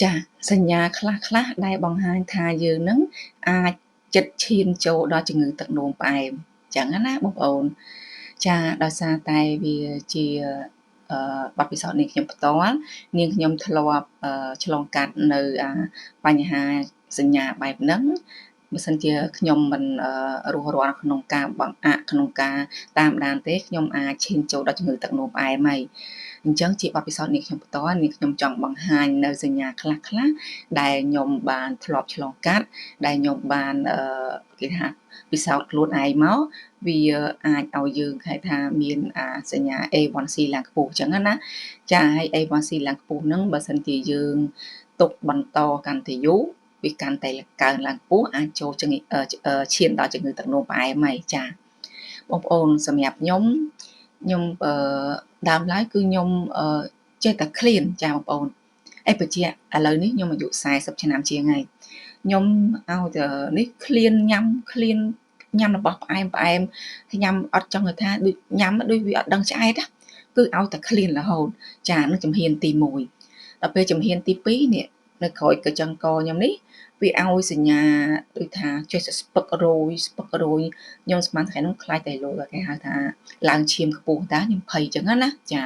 ចាសញ្ញាខ្លះៗដែលបង្ហាញថាយើងនឹងអាចចិត្តឈានចូលដល់ជំងឺទឹកនោមផ្អែមចឹងណាបងប្អូនចាដោយសារតែវាជាបទពិសោធន៍នាងខ្ញុំផ្ទាល់នាងខ្ញុំធ្លាប់ឆ្លងកាត់នៅបញ្ហាសញ្ញាបែបហ្នឹងបើសិនជាខ្ញុំមិនរស់រានក្នុងការបង្អាក់ក្នុងការតាមដានទេខ្ញុំអាចឈានចូលដល់ជំងឺទឹកនោមផ្អែមហើយអញ្ចឹងជាបទពិសោធន៍នាងខ្ញុំផ្ទាល់នាងខ្ញុំចង់បង្ហាញនៅសញ្ញាខ្លះៗដែលខ្ញុំបានធ្លាប់ឆ្លងកាត់ដែលខ្ញុំបានគេថាពិសោធន៍ខ្លួនឯងមកវាអាចឲ្យយើងហៅថាមានសញ្ញា A1C ឡើងខ្ពស់អញ្ចឹងណាចាហើយ A1C ឡើងខ្ពស់ហ្នឹងបើសិនជាយើងទុកបន្តកាន់តែយូរវាកាន់តែកើនឡើងខ្ពស់អាចចូលជំងឺឈានដល់ជំងឺទឹកនោមផ្អែមហើយចាបងប្អូនសម្រាប់ខ្ញុំដើមឡើយគឺខ្ញុំចេះតែឃ្លានចាបងប្អូនអីបញ្ជាក់ឥឡូវនេះខ្ញុំអាយុ40ឆ្នាំជាងហើយខ្ញុំឲ្យតែនេះឃ្លានញ៉ាំរបស់ផ្អែមញ៉ាំអត់ចង់ថាដូចញ៉ាំដូចវាអត់ដឹងឆ្អែតគឺឲ្យតែឃ្លានរហូតចានឹងជំហានទី1ដល់ពេលជំហានទី2នេះនៅក្រោយកញ្ចឹងកខ្ញុំនេះវាឲ្យសញ្ញាដូចថាចេះតែស្ពឹករយខ្ញុំស្មានថ្ងៃនោះខ្លាចតែលោគេហៅថាឡើងឈាមខ្ពស់តាខ្ញុំភ័យចឹងណាចា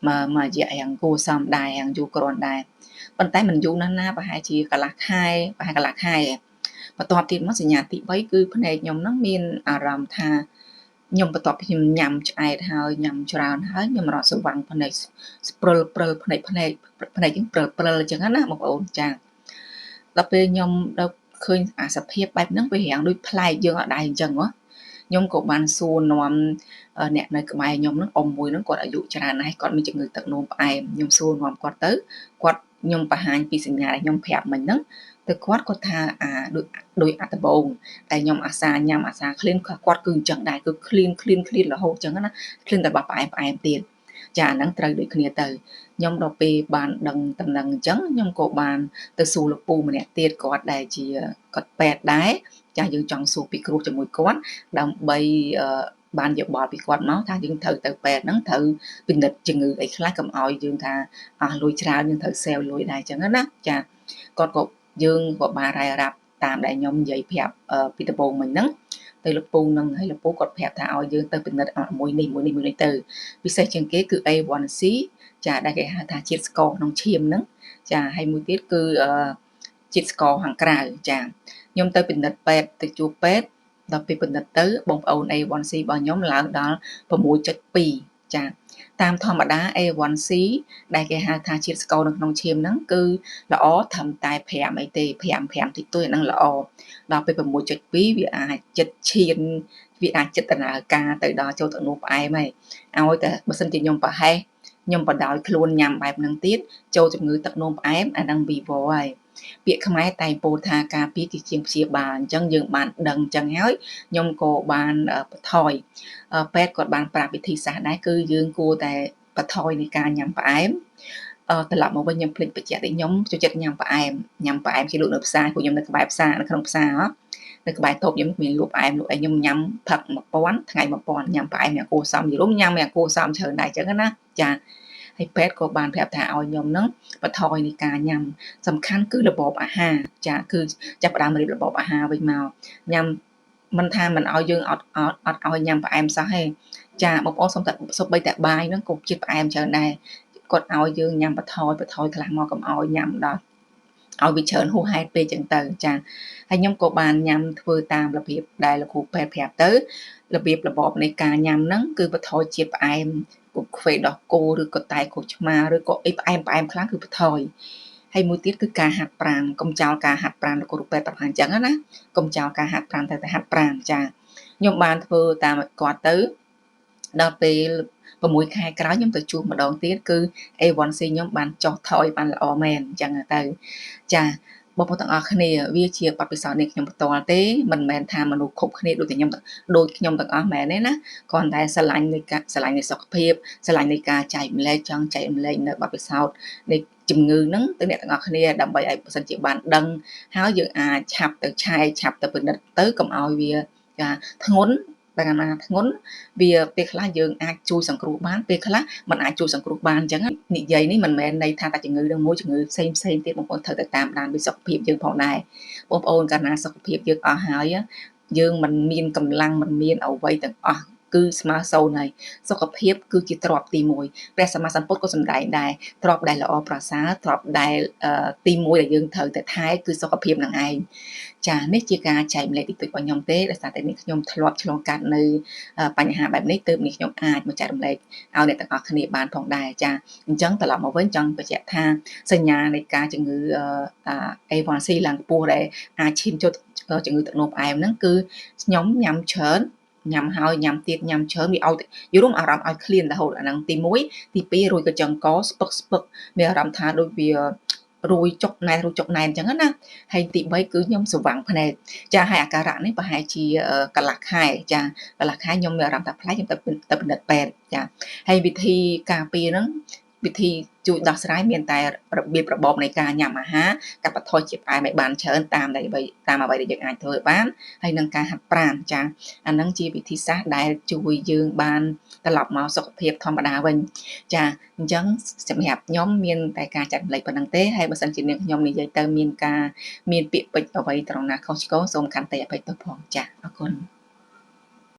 មករយៈយ៉ាងគួរសមដែរយ៉ាងយូរគ្រាន់ដែរប៉ុន្តែមិនយូរណាស់ណាប្រហែលជាកន្លះខែបន្ទាប់ទៀតមកសញ្ញាទី3គឺភ្នែកខ្ញុំហ្នឹងមានអារម្មណ៍ថាខ្ញុំបន្ទាប់ពីខ្ញុំញ៉ាំឆ្អែតហើយញ៉ាំច្រើនហើយខ្ញុំរត់ស្រវាំងភ្នែកស្ព្រិលភ្នែកយើងព្រិលអញ្ចឹងណាបងប្អូនចាដល់ពេលខ្ញុំដល់ឃើញអាសភាពបែបហ្នឹងវារាងដូចប្លែកយើងអត់ដែរអញ្ចឹងហ៎ខ្ញុំក៏បានសួរនាំអ្នកនៅក្បែរខ្ញុំហ្នឹងអ៊ំមួយហ្នឹងគាត់អាយុច្រើនហើយគាត់មានជំងឺទឹកនោមផ្អែមខ្ញុំសួរនាំគាត់ទៅគាត់ខ្ញុំបង្ហាញពីសញ្ញាដែលខ្ញុំប្រាប់មិញហ្នឹងទៅគាត់ថាដូចអត្តបងតែខ្ញុំអាសាញ៉ាំអាសាឃ្លានគាត់គឺអញ្ចឹងដែរគឺឃ្លានរហូតអញ្ចឹងណាឃ្លានតែបបផ្អែមទៀតចាអាហ្នឹងត្រូវដូចគ្នាទៅខ្ញុំដល់ពេលបានដឹងតំណឹងអញ្ចឹងខ្ញុំក៏បានទៅសួរលោកពូម្នាក់ទៀតគាត់ដែលជាគាត់ពេទ្យដែរចាយើងចង់សួរពីគ្រោះជាមួយគាត់ដើម្បីបានយោបល់ពីគាត់មកថាយើងត្រូវទៅពេទ្យហ្នឹងត្រូវពិនិត្យជំងឺអីខ្លះកុំឲ្យយើងថាអស់លុយច្រើនយើងត្រូវសេវលុយដែរអញ្ចឹងណាចាគាត់ក៏យើងក៏បានរ៉ាយរ៉ាប់តាមដែលខ្ញុំនិយាយប្រាប់ពីដំបូងមិញហ្នឹងទៅលោកពូនឹងហើយលោកពូគាត់ប្រាប់ថាឲ្យយើងទៅពិនិត្យមួយនេះទៅពិសេសជាងគេគឺ A1C ចាដែលគេហៅថាជាតិស្ករក្នុងឈាមហ្នឹងចាហើយមួយទៀតគឺជាតិស្ករខាងក្រៅចាខ្ញុំទៅពិនិត្យពេទ្យទៅជួបពេទ្យដល់ពេលពិនិត្យទៅបងប្អូន A1C របស់ខ្ញុំឡើងដល់ 6.2 ចាតាមធម្មតា A1C ដែលគេហៅថាជាតិស្ករនៅក្នុងឈាមហ្នឹងគឺល្អត្រឹមតែ5អីទេ5តិចតួចហ្នឹងល្អដល់ពេល 6.2 វាអាចចិត្តឈានវាអាចចិត្តដំណើរការទៅដល់ចូលទឹកនោមផ្អែមហើយឲ្យតែបើសិនជាខ្ញុំប្រហែសខ្ញុំបដោយខ្លួនញ៉ាំបែបហ្នឹងទៀតចូលជំងឺទឹកនោមផ្អែមអាហ្នឹងវីវហើយពាក្យខ្មែរតែងពោលថាការពារជាជាងព្យាបាលអញ្ចឹងយើងបានដឹងអញ្ចឹងហើយខ្ញុំក៏បានបន្ថយពេទ្យគាត់បានប្រាប់វិធីសាស្ត្រដែរគឺយើងគួរតែបន្ថយនៃការញ៉ាំផ្អែមត្រឡប់មកវិញខ្ញុំភ្លេចបញ្ជាក់ដែលខ្ញុំចូលចិត្តញ៉ាំផ្អែមគេលក់នៅផ្សារពួកខ្ញុំនៅក្បែរផ្សារនៅក្នុងផ្សារនៅក្បែរតូបខ្ញុំមានលក់ផ្អែមលក់អីខ្ញុំញ៉ាំផឹក1000ថ្ងៃ1000ញ៉ាំផ្អែមយ៉ាងគួរសមយល់ញ៉ាំយ៉ាងគួរសមច្រើនដែរអញ្ចឹងណាចាហើយពេទ្យក៏បានប្រាប់ថាឲ្យខ្ញុំហ្នឹងបន្ថយនៃការញ៉ាំសំខាន់គឺរបបអាហារចាគឺចាប់ផ្ដើមរៀបរបបអាហារវិញមកញ៉ាំមិនថាមិនឲ្យយើងអត់ឲ្យញ៉ាំផ្អែមសោះទេចាបងប្អូនសូម្បីតែបាយហ្នឹងក៏ជាតិផ្អែមច្រើនដែរគាត់ឲ្យយើងញ៉ាំបន្ថយខ្លះមកកុំឲ្យញ៉ាំដល់ឲ្យវាច្រើនហួសហេតុពេកចឹងទៅចាហើយខ្ញុំក៏បានញ៉ាំធ្វើតាមរបៀបដែលលោកគ្រូពេទ្យប្រាប់ទៅរបៀបរបបនៃការញ៉ាំហ្នឹងគឺបន្ថយជាតិផ្អែមគុកខ្វេដោះគោឬក៏តែក្រូចឆ្មាឬក៏អីផ្អែមខ្លាំងគឺបន្ថយហើយមួយទៀតគឺការហាត់ប្រាណកុំចោលការហាត់ប្រាណលោកគ្រូពេទ្យប្រាប់ថាអញ្ចឹងណាកុំចោលការហាត់ប្រាណតែហាត់ប្រាណចាខ្ញុំបានធ្វើតាមគាត់ទៅដល់ពេល6ខែក្រោយខ្ញុំទៅជួបម្ដងទៀតគឺ A1C ខ្ញុំបានចុះថយបានល្អមែនអញ្ចឹងទៅចាបងប្អូនទាំងអស់គ្នាវាជាបទពិសោធន៍នៃខ្ញុំផ្ទាល់ទេមិនមែនថាមនុស្សគ្រប់គ្នាដូចខ្ញុំទាំងអស់មែនទេណាគ្រាន់តែស្រឡាញ់នៃសុខភាពស្រឡាញ់នៃការចែកម្លែកចង់ចែកម្លែកនៅបទពិសោធន៍នៃជំងឺហ្នឹងទៅអ្នកទាំងអស់គ្នាដើម្បីឲ្យបើសិនជាបានដឹងហើយយើងអាចឆាប់ទៅឆាយឆាប់ទៅពិនិត្យទៅកុំឲ្យវាធ្ងន់ ដល់ណាធ្ងន់វាពេលខ្លះយើងអាចជួយសង្គ្រោះបានពេលខ្លះมันអាចជួយសង្គ្រោះបានអញ្ចឹងនិយាយនេះមិនមែនន័យថាតែជំងឺនឹងមួយជំងឺផ្សេងទៀតបងប្អូនត្រូវតែតាមដានពីសុខភាពយើងផងដែរបងប្អូនកាលណាសុខភាពយើងអស់ហើយយើងមិនមានកម្លាំងមិនមានអ្វីទាំងអស់គឺស្មើសូន្យហើយសុខភាពគឺជាទ្រព្យទី1ព្រះសម្មាសម្ពុទ្ធក៏សម្ដែងដែរទ្រព្យដែលល្អប្រសើរទ្រព្យដែលទី1ដែលយើងត្រូវតែថែគឺសុខភាពនឹងឯងចានេះជាការចែកម្លែកតិចតួចរបស់ខ្ញុំទេដោយសារតែនេះខ្ញុំធ្លាប់ឆ្លងកាត់នៅបញ្ហាបែបនេះទើបនេះខ្ញុំអាចមកចែករំលែកឲ្យអ្នកទាំងអស់គ្នាបានផងដែរចាអញ្ចឹងត្រឡប់មកវិញចង់បញ្ជាក់ថាសញ្ញានៃការជំងឺA1C ឡើងខ្ពស់ដែលអាចឈានចូលជំងឺទឹកនោមផ្អែមហ្នឹងគឺខ្ញុំញ៉ាំច្រើនញ៉ាំហើយញ៉ាំទៀតញ៉ាំច្រើនវាឲ្យយល់អារម្មណ៍ឲ្យឃ្លានរហូតអាហ្នឹងទី1ទី2រួយកញ្ចឹងកស្ពឹកមានអារម្មណ៍ថាដូចវារួយចុកណែនអញ្ចឹងណាហើយទី3គឺខ្ញុំស្វាំងភ្នែកចាហើយអាការៈនេះប្រហែលជាកន្លះខែចាកន្លះខែខ្ញុំមានអារម្មណ៍ថាប្លែកខ្ញុំទៅពិនិត្យពេទ្យចាហើយវិធីការពារហ្នឹងវិធីជួយដោះស្រាយមានតែរបៀបរបបនៃការញ៉ាំអាហារកាត់បន្ថយជាតិផ្អែមឲ្យបានច្រើនតាមអ្វីដែលយើងអាចធ្វើបានហើយនឹងការហាត់ប្រាណចាអាហ្នឹងជាវិធីសាស្ត្រដែលជួយយើងបានត្រឡប់មកសុខភាពធម្មតាវិញចាអញ្ចឹងសម្រាប់ខ្ញុំមានតែការចែករំលែកប៉ុណ្្នឹងទេហើយបើសិនជានាងខ្ញុំនិយាយទៅមានពាក្យពេចន៍អ្វីត្រង់ណាខុសឆ្គងសូមខន្តីអភ័យទោសផងចាអរគុណ